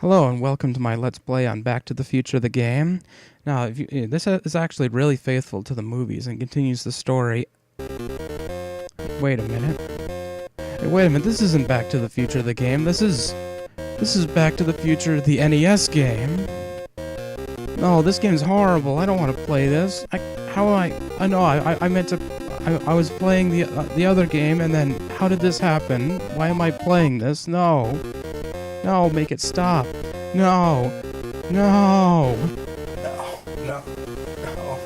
Hello and welcome to my Let's Play on Back to the Future the game. Now, this is actually really faithful to the movies and continues the story. Wait a minute. Hey, wait a minute, this isn't Back to the Future the game. This is Back to the Future the NES game. No, this game's horrible. I don't want to play this. I meant to... I was playing the other game, and then how did this happen? Why am I playing this? No. No, make it stop. No. No. No. No. No.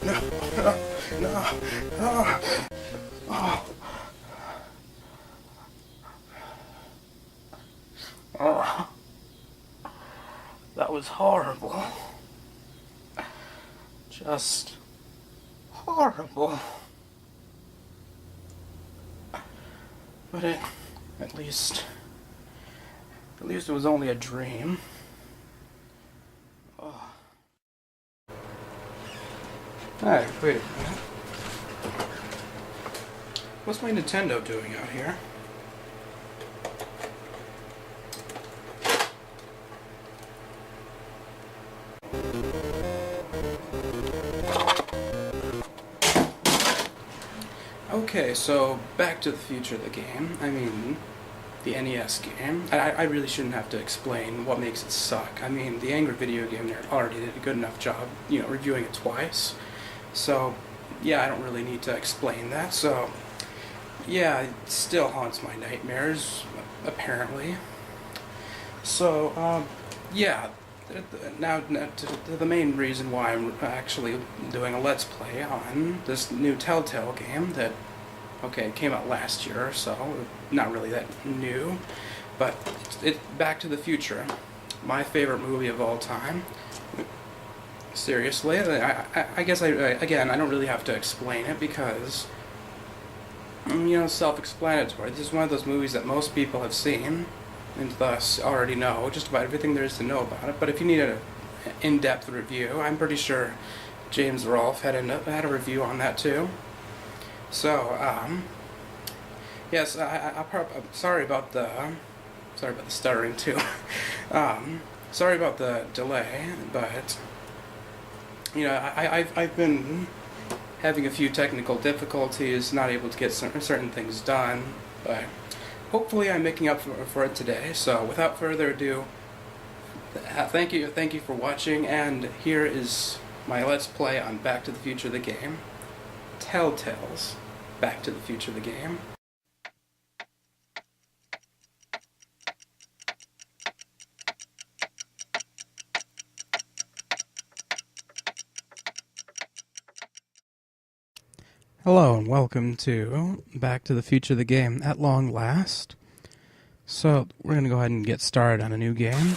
No. No. No. Oh. Oh. That was horrible. Just horrible. But at least it was only a dream. Oh. Hey, wait a minute. What's my Nintendo doing out here? Okay, so Back to the Future the game. I mean, the NES game. I really shouldn't have to explain what makes it suck. I mean, the Angry Video Game Nerd already did a good enough job, reviewing it twice. So, yeah, I don't really need to explain that. So, yeah, it still haunts my nightmares, apparently. So, yeah, now to the main reason why I'm actually doing a Let's Play on this new Telltale game that, okay, it came out last year or so, not really that new, but it's Back to the Future, my favorite movie of all time. Seriously, I guess again, I don't really have to explain it because, self-explanatory. This is one of those movies that most people have seen, and thus already know just about everything there is to know about it. But if you need an in-depth review, I'm pretty sure James Rolfe had a review on that too. So, yes, I'm sorry about the stuttering too. Sorry about the delay, but I've been having a few technical difficulties, not able to get certain things done, but hopefully I'm making up for it today. So, without further ado, thank you for watching, and here is my Let's Play on Back to the Future the game. Telltale's Back to the Future the game. Hello and welcome to Back to the Future the game at long last. So we're going to go ahead and get started on a new game.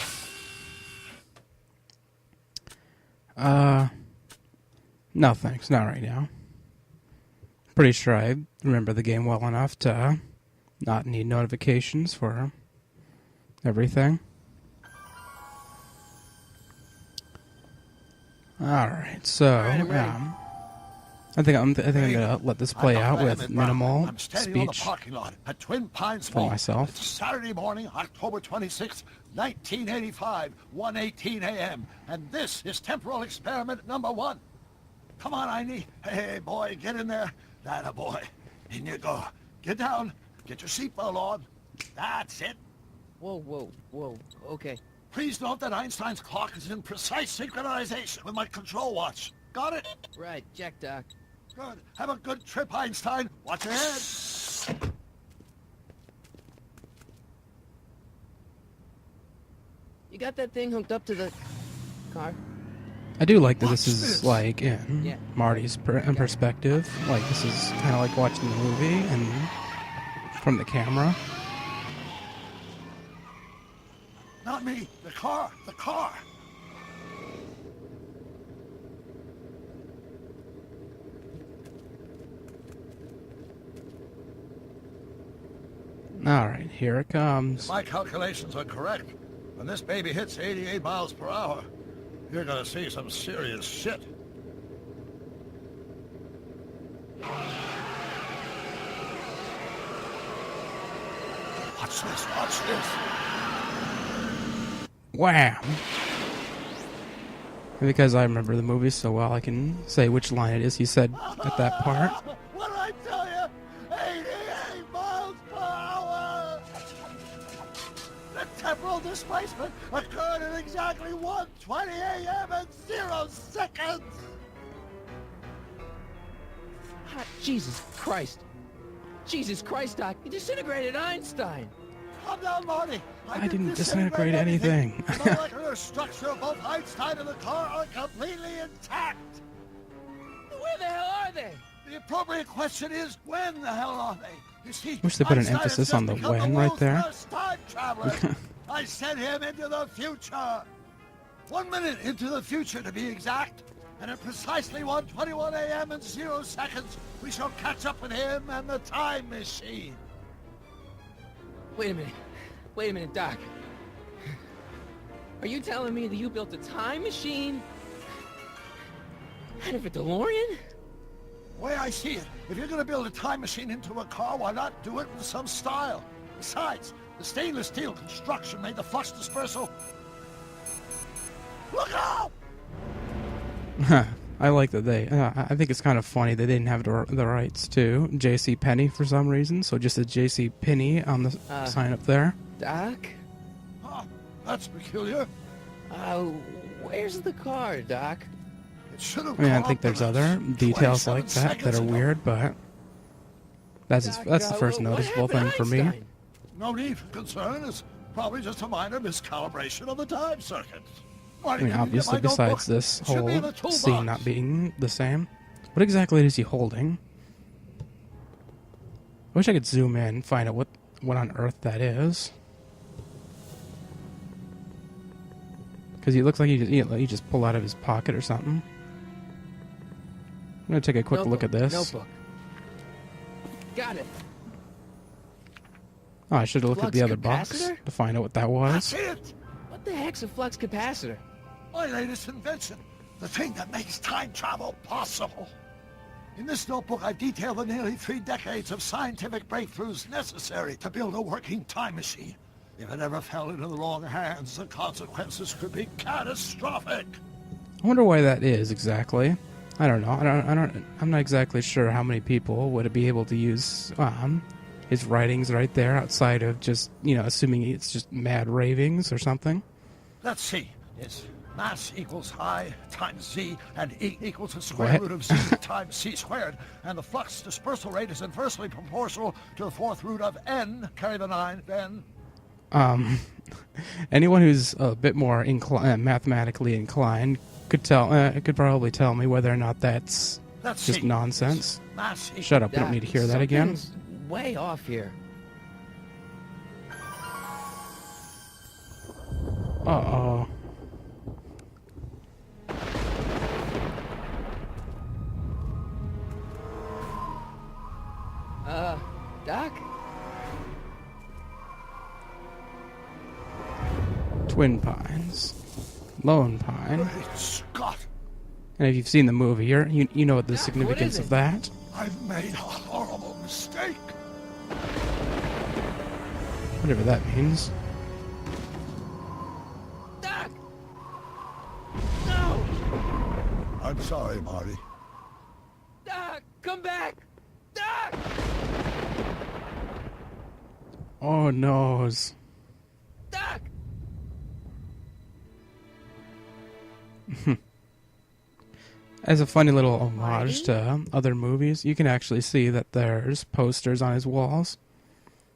No thanks, not right now. Pretty sure I remember the game well enough to not need notifications for everything. Alright, so, I think I'm gonna let this play out with minimal speech for myself. It's Saturday morning, October 26th, 1985, 1:18 a.m. And this is temporal experiment number 1. Come on, Einie. Hey, boy, get in there. That boy. In you go. Get down. Get your seatbelt on. That's it. Whoa. Okay. Please note that Einstein's clock is in precise synchronization with my control watch. Got it? Right, check, Doc. Good. Have a good trip, Einstein. Watch your head. You got that thing hooked up to the car? I do like that this is like in Marty's perspective. Like this is kind of like watching the movie and from the camera. Not me. The car. The car. Alright, here it comes. If my calculations are correct, when this baby hits 88 miles per hour, you're gonna see some serious shit. Watch this, watch this. Wham! And because I remember the movie so well, I can say which line it is he said at that part. What did I tell you? 88 miles per hour! The temporal displacement occurred at exactly 1:20 a.m. and 0 seconds! Ah, Jesus Christ. Jesus Christ, Doc. You disintegrated Einstein. Calm down, Marty. I didn't disintegrate anything. The molecular structure of both Einstein and the car are completely intact. Where the hell are they? The appropriate question is, when the hell are they? You see, Wish they put an Einstein has emphasis just on the become when right world's there. first time traveler. I sent him into the future. 1 minute into the future, to be exact. And at precisely 1:21 a.m. and 0 seconds, we shall catch up with him and the time machine. Wait a minute. Wait a minute, Doc. Are you telling me that you built a time machine out of a DeLorean? The way I see it, if you're going to build a time machine into a car, why not do it with some style? Besides, the stainless steel construction made the flux dispersal. Look out! I like that they... I think it's kind of funny they didn't have the rights to J.C. Penney for some reason, so just a J.C. Penney on the sign up there. Doc? Oh, that's peculiar. Where's the car, Doc? It should have I mean, I come think up there's with other us details 27 like that seconds are ago. weird, but that's Doc, that's the first what noticeable happened thing to for me. Einstein? No need for concern. It's probably just a minor miscalibration of the time circuit. I mean, obviously, besides this whole scene not being the same. What exactly is he holding? I wish I could zoom in and find out what on earth that is. Because he looks like he just pulled out of his pocket or something. I'm going to take a quick look at this. Notebook. Got it. Oh, I should have looked at Flux the other box capacitor? to find out what that was. That's it! What the heck's a flux capacitor? My latest invention. The thing that makes time travel possible. In this notebook, I've detailed the nearly 3 decades of scientific breakthroughs necessary to build a working time machine. If it ever fell into the wrong hands, the consequences could be catastrophic. I wonder why that is exactly. I don't know. I'm not exactly sure how many people would be able to use his writings right there outside of just, assuming it's just mad ravings or something. Let's see. It's mass equals I times Z, and E equals the square root of Z times C squared. And the flux dispersal rate is inversely proportional to the 4th root of N. Carry the 9, then. Anyone who's a bit more mathematically inclined could probably tell me whether or not that's just nonsense. Shut up, we don't need to hear that again. Something's way off here. Uh-oh. Doc? Twin Pines. Lone Pine. Great Scott! And if you've seen the movie, you know what the Doc, significance what is of that. I've made a horrible mistake. Whatever that means. Doc! No! I'm sorry, Marty. Doc, come back! Doc! Oh, noes. Doc! As a funny little homage to other movies, you can actually see that there's posters on his walls,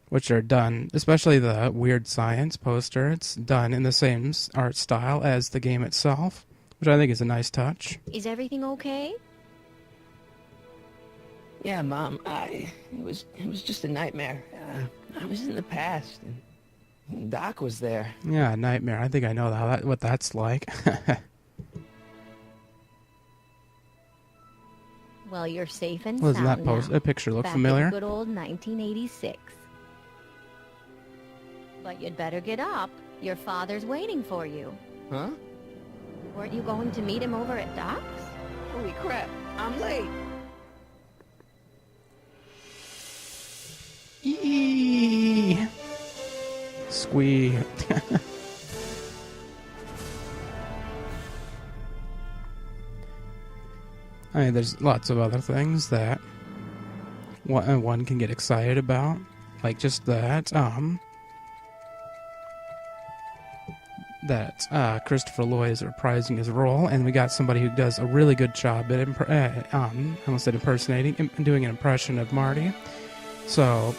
which are done, especially the Weird Science poster. It's done in the same art style as the game itself, which I think is a nice touch. Is everything okay? Yeah, Mom, it was just a nightmare. I was in the past, and Doc was there. Yeah, a nightmare. I think I know what that's like. Well, you're safe and Doesn't sound that now. picture look Back familiar? in good old 1986. But you'd better get up. Your father's waiting for you. Huh? Weren't you going to meet him over at Doc's? Holy crap, I'm late. Eee. Squee. I mean, there's lots of other things that one can get excited about, like just that Christopher Lloyd is reprising his role, and we got somebody who does a really good job at I almost said impersonating, doing an impression of Marty. So,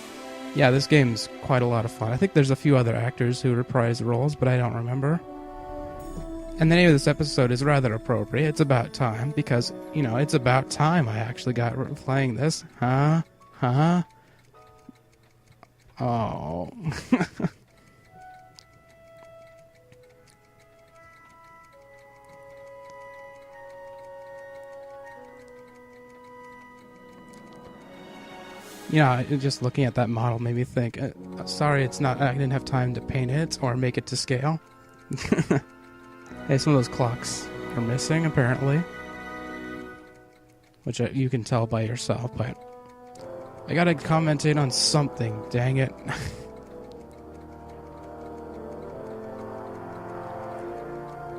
yeah, this game's quite a lot of fun. I think there's a few other actors who reprise roles, but I don't remember. And the name of this episode is rather appropriate. It's about time, because, you know, it's about time I actually got playing this. Huh? Oh. You know, just looking at that model made me think, sorry, I didn't have time to paint it or make it to scale. Hey, some of those clocks are missing, apparently. Which you can tell by yourself, but I gotta commentate on something, dang it.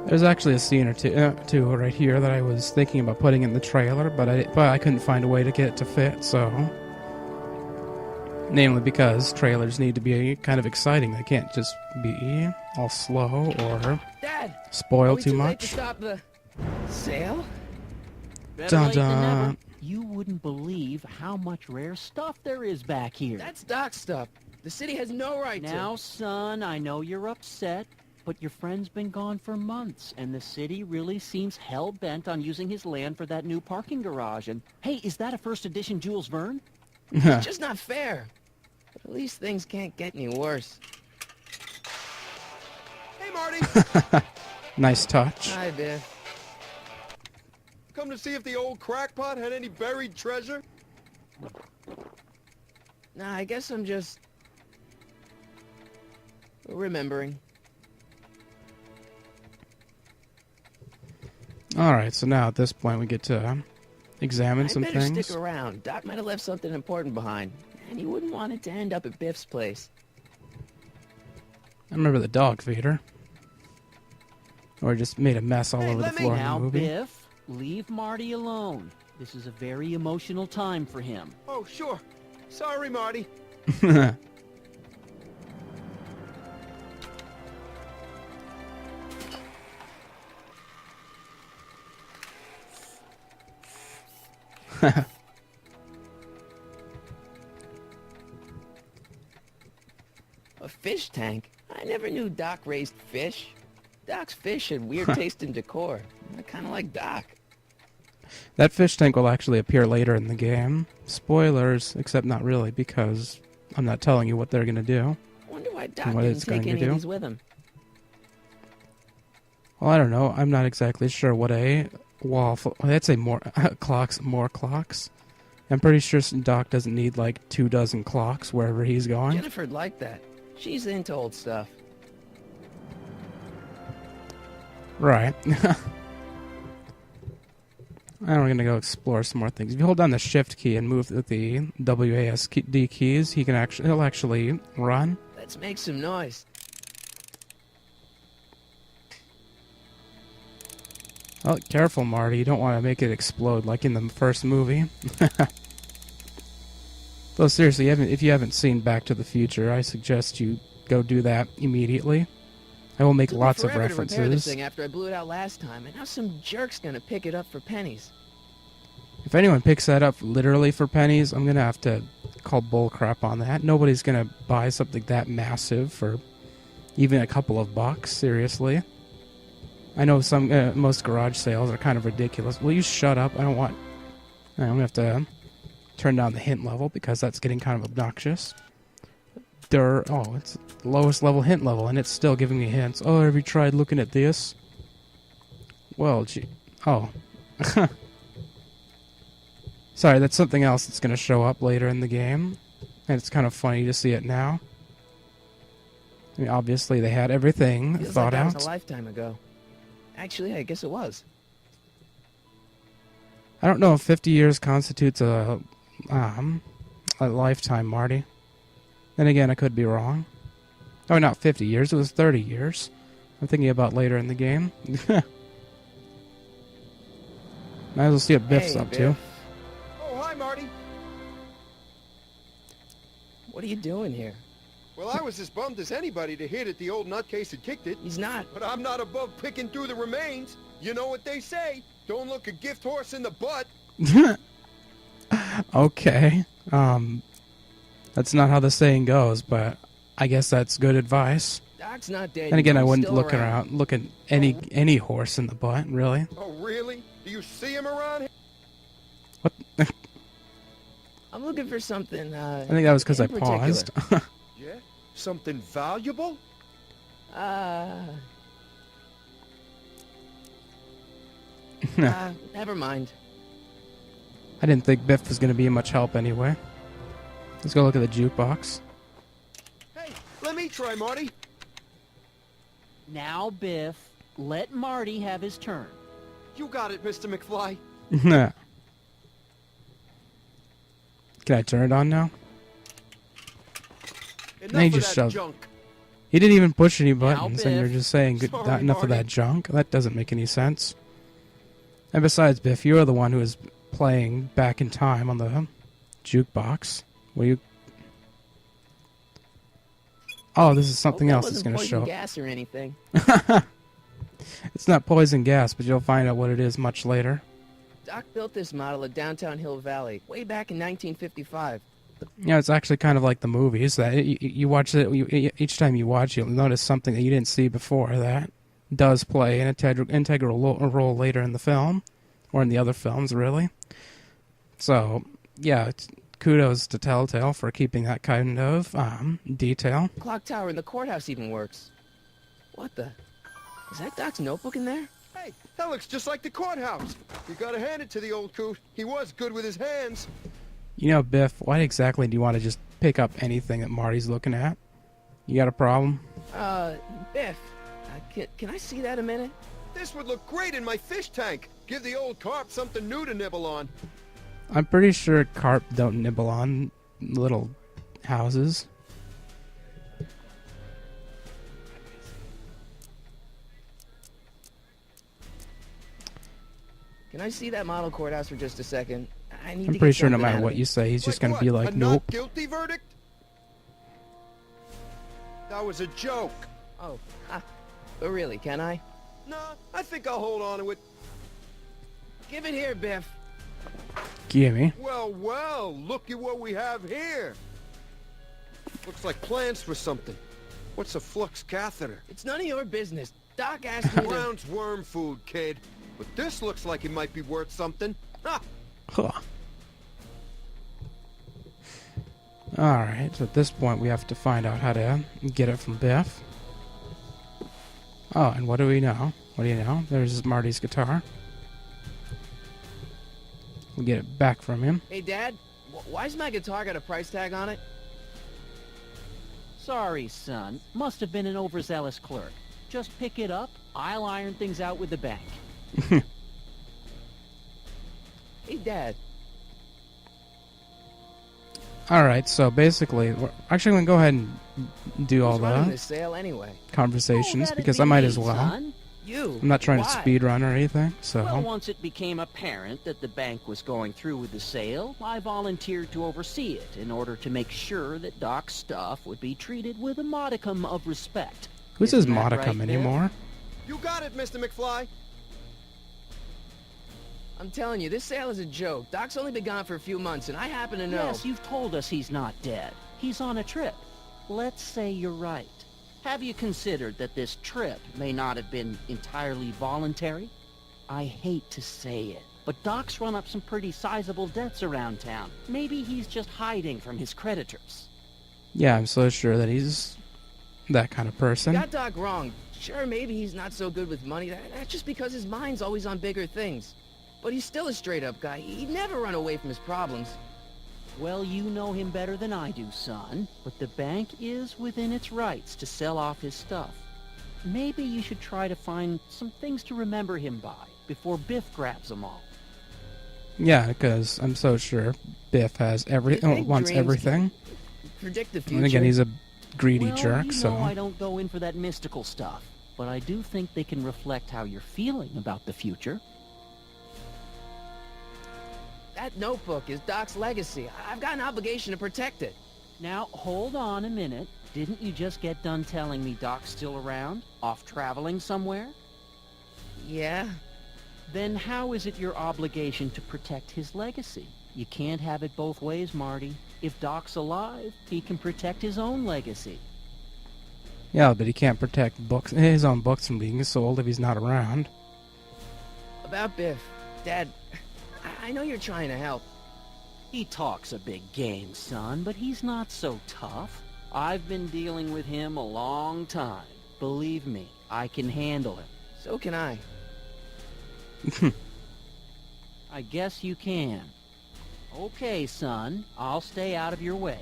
There's actually a scene or two right here that I was thinking about putting in the trailer, but I couldn't find a way to get it to fit, so... Namely because trailers need to be kind of exciting. They can't just be all slow or Dad, spoil too much. To stop the sale? Dun dun. You wouldn't believe how much rare stuff there is back here. That's Doc stuff. The city has no right to. Now, son, I know you're upset, but your friend's been gone for months, and the city really seems hell-bent on using his land for that new parking garage. And, hey, is that a first edition Jules Verne? It's just not fair. But at least things can't get any worse. Hey, Marty! Nice touch. Hi, Biff. Come to see if the old crackpot had any buried treasure? Nah, I guess I'm just... remembering. Alright, so now at this point we get to examine some I better things. stick around. Doc might have left something important behind. And you wouldn't want it to end up at Biff's place. I remember the dog feeder. Or just made a mess all over the floor in the Now, movie. Biff, leave Marty alone. This is a very emotional time for him. Oh, sure. Sorry, Marty. A fish tank? I never knew Doc raised fish. Doc's fish had weird taste and decor. I kind of like Doc. That fish tank will actually appear later in the game. Spoilers, except not really, because I'm not telling you what they're going to do. I wonder why Doc What didn't it's take going to any do. of these with him. Well, I don't know. I'm not exactly sure what a waffle... I'd say more clocks. I'm pretty sure Doc doesn't need like 24 clocks wherever he's going. Jennifer'd like that. She's into old stuff. Right. I'm going to go explore some more things. If you hold down the shift key and move the WASD keys, he'll actually run. Let's make some noise. Oh, careful, Marty. You don't want to make it explode like in the first movie. Though seriously, if you haven't seen Back to the Future, I suggest you go do that immediately. I will make Took me lots of forever to repair this references. thing after I blew it out last time, and now some jerk's gonna pick it up for pennies. If anyone picks that up literally for pennies, I'm going to have to call bullcrap on that. Nobody's going to buy something that massive for even a couple of bucks, seriously. I know most garage sales are kind of ridiculous. Will you shut up? I'm going to have to turn down the hint level because that's getting kind of obnoxious. Oh, it's the lowest level hint level, and it's still giving me hints. Oh, have you tried looking at this? Well, gee. Oh. Sorry, that's something else that's going to show up later in the game. And it's kind of funny to see it now. I mean, obviously they had everything Feels thought like that out. was a lifetime ago. Actually, I guess it was. I don't know if 50 years constitutes a lifetime, Marty. Then again, I could be wrong. Oh, not 50 years. It was 30 years. I'm thinking about later in the game. Might as well see what Biff's Hey, up to. Biff. Oh, hi, Marty. What are you doing here? Well, I was as bummed as anybody to hear that the old nutcase had kicked it. He's not. But I'm not above picking through the remains. You know what they say. Don't look a gift horse in the butt. Okay. That's not how the saying goes, but I guess that's good advice. Doc's not dead. And again, yet. I He's wouldn't still look at any horse in the butt, really. Oh, really? Do you see him around here? What? I'm looking for something, I think that was because I in particular. paused. Yeah? Something valuable? Never mind. I didn't think Biff was going to be much help anyway. Let's go look at the jukebox. Hey, let me try, Marty. Now, Biff, let Marty have his turn. You got it, Mr. McFly. Can I turn it on now? Enough he of just that shoved. junk. He didn't even push any buttons, and you're Biff. just saying Sorry, enough of Marty. that junk? That doesn't make any sense. And besides, Biff, you're the one who was playing back in time on the jukebox. Were you... Oh, this is something else that's going to show up. Gas or anything. It's not poison gas, but you'll find out what it is much later. Doc built this model at downtown Hill Valley way back in 1955. Yeah, it's actually kind of like the movies. That you watch it, each time you watch, you'll notice something that you didn't see before that does play an integral role later in the film, or in the other films, really. So, yeah, kudos to Telltale for keeping that kind of detail. The clock tower in the courthouse even works. What the? Is that Doc's notebook in there? Hey, that looks just like the courthouse. You gotta hand it to the old coot. He was good with his hands. You know, Biff, why exactly do you want to just pick up anything that Marty's looking at? You got a problem? Biff, can I see that a minute? This would look great in my fish tank. Give the old carp something new to nibble on. I'm pretty sure carp don't nibble on little houses. Can I see that model courthouse for just a second? I need I'm to pretty get sure no something matter out what of you it. say, he's just going to what, be like, a nope. not guilty verdict? That was a joke. Oh, but really, can I? Nah, I think I'll hold on to it. Give it here, Biff. Gimme. Well, well, look at what we have here. Looks like plans for something. What's a flux catheter? It's none of your business. Doc asked me to... Brown's worm food, kid. But this looks like it might be worth something. Ha! Huh. Alright, so at this point we have to find out how to get it from Biff. Oh, and what do we know? What do you know? There's Marty's guitar. We'll get it back from him. Hey, Dad, why's my guitar got a price tag on it? Sorry, son. Must have been an overzealous clerk. Just pick it up. I'll iron things out with the bank. Hey, Dad. Alright, so basically, we're actually going to go ahead and do all Who's running the this sale anyway? conversations, that'd because be I might me, as well. son. You. I'm not trying to Why? speed run or anything, so... Well, once it became apparent that the bank was going through with the sale, I volunteered to oversee it in order to make sure that Doc's stuff would be treated with a modicum of respect. Who says Isn't that modicum right, Biff? anymore? You got it, Mr. McFly. I'm telling you, this sale is a joke. Doc's only been gone for a few months, and I happen to know... Yes, you've told us he's not dead. He's on a trip. Let's say you're right. Have you considered that this trip may not have been entirely voluntary? I hate to say it, but Doc's run up some pretty sizable debts around town. Maybe he's just hiding from his creditors. Yeah, I'm so sure that he's that kind of person. You got Doc wrong. Sure, maybe he's not so good with money. That's just because his mind's always on bigger things. But he's still a straight-up guy. He'd never run away from his problems. Well, you know him better than I do, son. But the bank is within its rights to sell off his stuff. Maybe you should try to find some things to remember him by before Biff grabs them all. Yeah, because I'm so sure Biff has Big wants dreams everything. Predict the future. And again, he's a greedy Well, jerk, you so... know I don't go in for that mystical stuff, but I do think they can reflect how you're feeling about the future. That notebook is Doc's legacy. I've got an obligation to protect it. Now, hold on a minute. Didn't you just get done telling me Doc's still around? Off traveling somewhere? Yeah? Then how is it your obligation to protect his legacy? You can't have it both ways, Marty. If Doc's alive, he can protect his own legacy. Yeah, but he can't protect his own books from being sold if he's not around. About Biff. Dad, I know you're trying to help. He talks a big game, son, but he's not so tough. I've been dealing with him a long time. Believe me, I can handle him. So can I. I guess you can. Okay, son, I'll stay out of your way.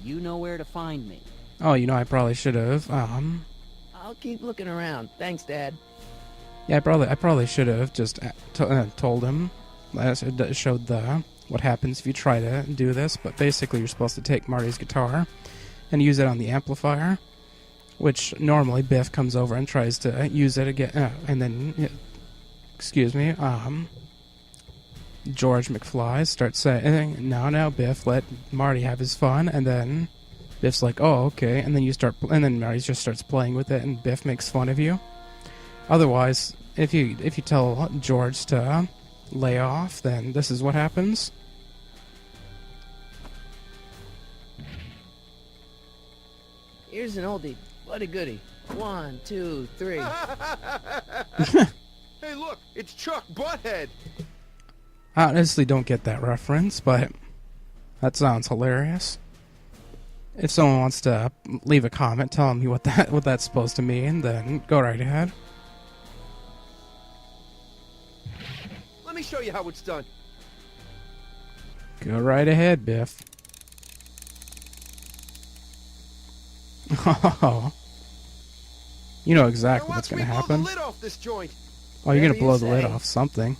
You know where to find me. Oh, you know, I probably should have, I'll keep looking around. Thanks, Dad. yeah, I probably should have just told him, showed what happens if you try to do this, but basically you're supposed to take Marty's guitar and use it on the amplifier, which normally Biff comes over and tries to use it again, and then, excuse me, George McFly starts saying, now, Biff, let Marty have his fun, and then Biff's like, oh, okay, and then Marty just starts playing with it, and Biff makes fun of you. Otherwise, if you tell George to lay off, then this is what happens. Here's an oldie. What a goodie. 1, 2, 3. Hey, look, it's Chuck Butthead. I honestly don't get that reference, but that sounds hilarious. If someone wants to leave a comment telling me what that's supposed to mean, then go right ahead. Let me show you how it's done. Go right ahead, Biff. Oh. You know exactly Now what's watch going to me blow happen. the lid off this joint. Oh, you're going to Whatever blow you the lid say. off something.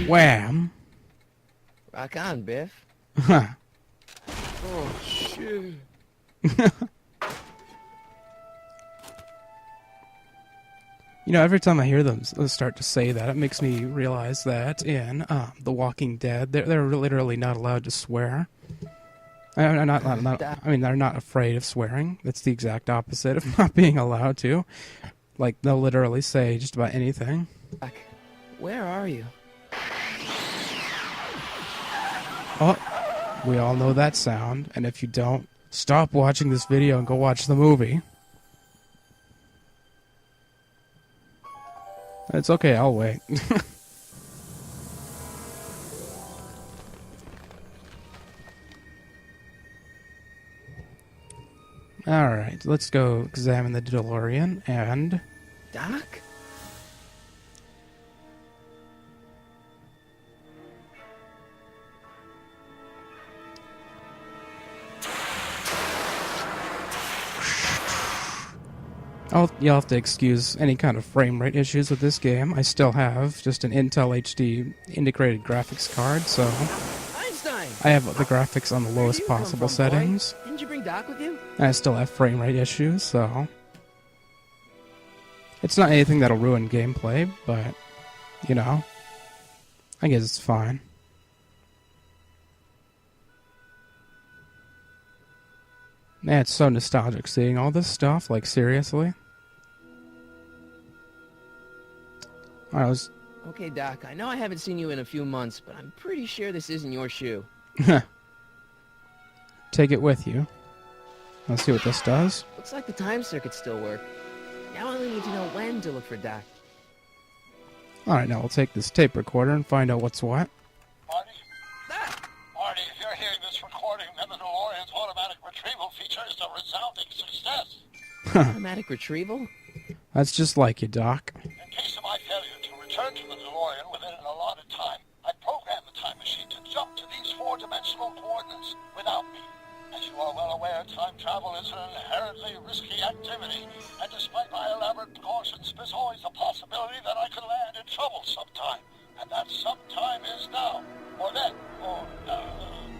Wham! Rock on, Biff. Huh. Oh, shit. You know, every time I hear them start to say that, it makes me realize that in The Walking Dead, they're literally not allowed to swear. I mean, they're not afraid of swearing. That's the exact opposite of not being allowed to. Like, they'll literally say just about anything. Doc, where are you? Oh, we all know that sound, and if you don't, stop watching this video and go watch the movie. It's okay, I'll wait. Alright, let's go examine the DeLorean, and... Doc? You'll have to excuse any kind of frame rate issues with this game. I still have just an Intel HD integrated graphics card, so Einstein! I have the graphics on the Where lowest do you come possible from, boy? settings. Didn't you bring Doc with you? And I still have frame rate issues, so... It's not anything that'll ruin gameplay, but, you know, I guess it's fine. Man, it's so nostalgic seeing all this stuff, like, seriously. Okay, Doc, I know I haven't seen you in a few months, but I'm pretty sure this isn't your shoe. Take it with you. Let's see what this does. Looks like the time circuits still work. Now I only need to know when to look for Doc. Alright, now we'll take this tape recorder and find out what's what. Marty? Marty, if you're hearing this recording, then the DeLorean's automatic retrieval feature is a resounding success. Automatic retrieval? That's just like you, Doc. In case of my failure to return to the DeLorean within an allotted time, I programmed the time machine to jump to these four-dimensional coordinates without me. As you are well aware, time travel is an inherently risky activity, and despite my elaborate precautions, there's always a possibility that I could land in trouble sometime. And that sometime is now, or then, or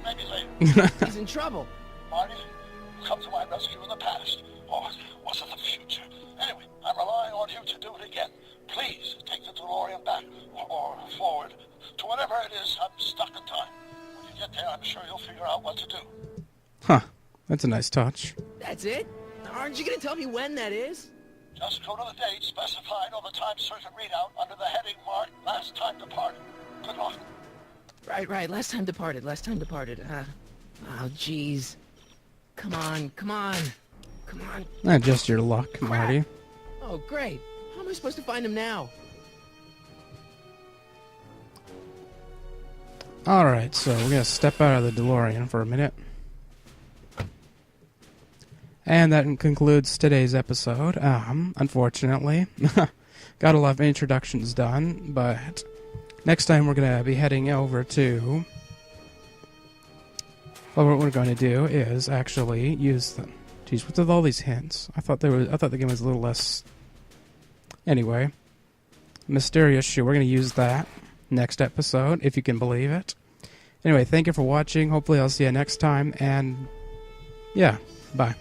maybe later. He's in trouble. Marty, come to my rescue in the past, or was it the future? Anyway, I'm relying on you to do it again. Please take the DeLorean back or forward to whatever it is. I'm stuck in time. When you get there, I'm sure you'll figure out what to do. Huh. That's a nice touch. That's it? Aren't you gonna tell me when that is? Just go to the date specified on the time circuit readout under the heading marked Last Time Departed. Good luck. Right. Last time departed. Oh, jeez. Come on. Not just your luck, Marty. Oh, great. How am I supposed to find him now? Alright, so we're gonna step out of the DeLorean for a minute. And that concludes today's episode. Unfortunately, got a lot of introductions done, but next time we're going to be heading over to... Well, what we're going to do is actually use the... Jeez, what's with all these hints? I thought the game was a little less... Anyway, Mysterious Shoe. We're going to use that next episode, if you can believe it. Anyway, thank you for watching. Hopefully I'll see you next time, and yeah, bye.